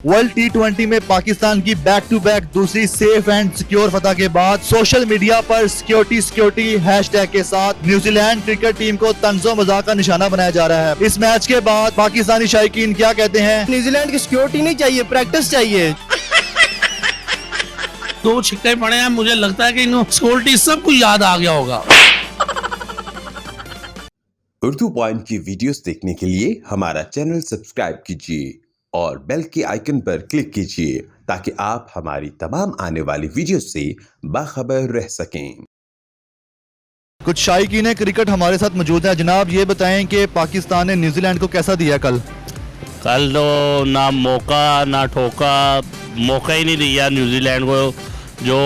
World T20 में पाकिस्तान की back to back दूसरी सेफ एंड सिक्योर फतह के बाद सोशल मीडिया पर सिक्योरिटी हैशटैग के साथ न्यूजीलैंड क्रिकेट टीम को तंज़ो मज़ाक का निशाना बनाया जा रहा है। इस मैच के बाद पाकिस्तानी शायकीन क्या कहते हैं? न्यूजीलैंड की सिक्योरिटी नहीं चाहिए, प्रैक्टिस चाहिए। दो छिक्के पड़े हैं, मुझे लगता है कि इन सिक्योरिटी सब कुछ याद आ गया होगा। उर्दू पॉइंट की वीडियोस देखने के लिए हमारा चैनल सब्सक्राइब कीजिए और बेल के आइकन पर क्लिक कीजिए ताकि आप हमारी तमाम आने वाली वीडियो से बाखबर रह सकें। कुछ शायकीन क्रिकेट हमारे साथ मौजूद हैं। जनाब ये बताएं कि पाकिस्तान ने न्यूजीलैंड को कैसा दिया कल? कल तो ना मौका ना ठोका, मौका ही नहीं दिया न्यूजीलैंड को। जो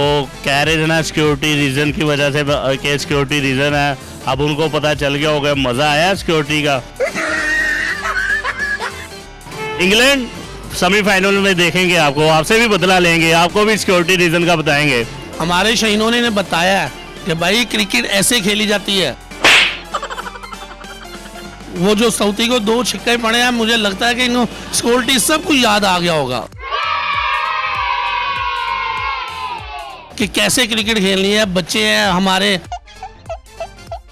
कह रहे थे ना सिक्योरिटी रीज़न की वजह से कि सिक्योरिटी रीज़न है, अब उनको पता चल गया होगा। मज़ा आया सिक्योरिटी का। इंग्लैंड सेमीफाइनल में देखेंगे, आपसे भी बदला लेंगे, आपको भी सिक्योरिटी रीज़न का बताएंगे। हमारे शहीनों ने बताया है कि भाई क्रिकेट ऐसे खेली जाती है। वो जो सऊदी को दो छिक्के पड़े हैं, मुझे लगता है कि इन सिक्योरिटी सब कुछ याद आ गया होगा कि कैसे क्रिकेट खेलनी है। बच्चे हैं हमारे।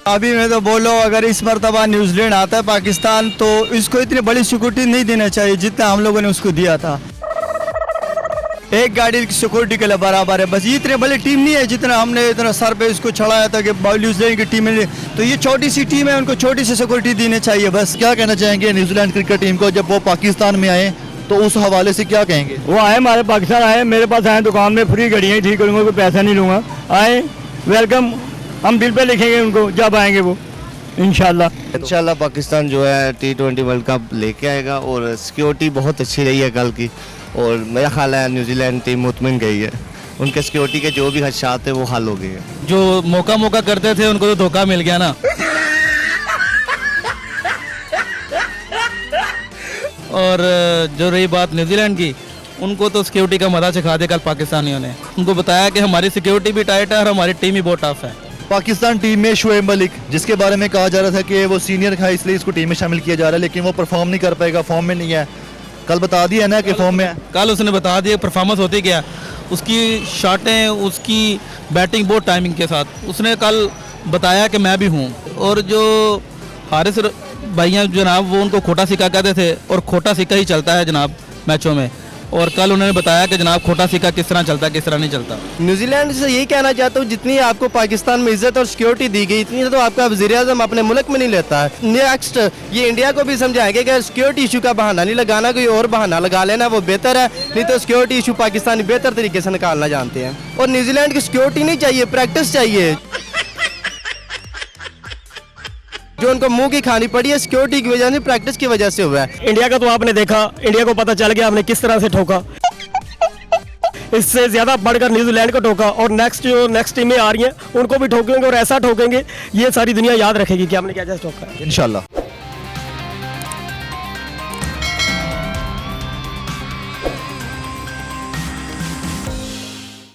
अभी मैं तो बोलो, अगर इस मरतबा न्यूजीलैंड आता है पाकिस्तान तो इसको इतनी बड़ी सिक्योरिटी नहीं देना चाहिए जितना हम लोगों ने उसको दिया था। एक गाड़ी की सिक्योरिटी के लिए बराबर है। बस ये इतनी बड़ी टीम नहीं है जितना हमने इतना सर पे इसको चढ़ाया था कि न्यूजीलैंड की टीम में, तो ये छोटी सी टीम है, उनको छोटी सी सिक्योरिटी देनी चाहिए। बस क्या कहना चाहेंगे न्यूजीलैंड क्रिकेट टीम को? जब वो पाकिस्तान में आए तो उस हवाले से क्या कहेंगे? वो आए, हमारे पाकिस्तान आए, मेरे पास आए, दुकान में फ्री घड़ियाँ ठीक करूँगा, कोई पैसा नहीं लूँगा। आए, वेलकम, हम दिल पे लिखेंगे उनको जब आएंगे वो, इंशाल्लाह पाकिस्तान जो है T20 वर्ल्ड कप लेके आएगा और सिक्योरिटी बहुत अच्छी रही है कल की, और मेरा ख्याल है न्यूजीलैंड टीम मुतमिन गई है। उनके सिक्योरिटी के जो भी खदशात है वो हल हो गए हैं। जो मौका करते थे उनको तो धोखा मिल गया ना। और जो रही बात न्यूजीलैंड की, उनको तो सिक्योरिटी का मजा सिखा दिया कल पाकिस्तानियों ने। उनको बताया कि हमारी सिक्योरिटी भी टाइट है और हमारी टीम भी बहुत टफ है। पाकिस्तान टीम में शुएब मलिक, जिसके बारे में कहा जा रहा था कि वो सीनियर है इसलिए इसको टीम में शामिल किया जा रहा है, लेकिन वो परफॉर्म नहीं कर पाएगा, फॉर्म में नहीं है। कल बता दिया ना कि फॉर्म में है। कल उसने बता दिया परफॉर्मेंस होती क्या, उसकी शॉटें, उसकी बैटिंग बहुत टाइमिंग के साथ। उसने कल बताया कि मैं भी हूँ। और जो हारिस भाइयाँ जनाब, वो उनको खोटा सिक्का कहते थे और खोटा सिक्का ही चलता है जनाब मैचों में। और कल उन्होंने बताया कि जनाब खोटा सिक्का किस तरह चलता है, किस तरह नहीं चलता। न्यूजीलैंड से यही कहना चाहता हूँ, जितनी आपको पाकिस्तान में इज्जत और सिक्योरिटी दी गई, इतनी तो आपका वज़ीर-ए-आज़म अपने मुल्क में नहीं लेता है। नेक्स्ट ये इंडिया को भी समझाएंगे कि सिक्योरिटी इशू का बहाना नहीं लगाना, कोई और बहाना लगा लेना वो बेहतर है, नहीं तो सिक्योरिटी इशू पाकिस्तानी बेहतर तरीके से निकालना जानते हैं। और न्यूजीलैंड की सिक्योरिटी नहीं चाहिए, प्रैक्टिस चाहिए। जो उनको मुंह की खानी पड़ी है सिक्योरिटी की वजह से, प्रैक्टिस की वजह से हुआ है। इंडिया का तो आपने देखा, इंडिया को पता चल गया आपने किस तरह से ठोका। इससे ज्यादा बढ़कर न्यूजीलैंड को ठोका, और नेक्स्ट टीमें आ रही हैं उनको भी ठोकेंगे और ऐसा ठोकेंगे, ये सारी दुनिया याद रखेगी कि आपने क्या ठोका है। इंशाल्लाह।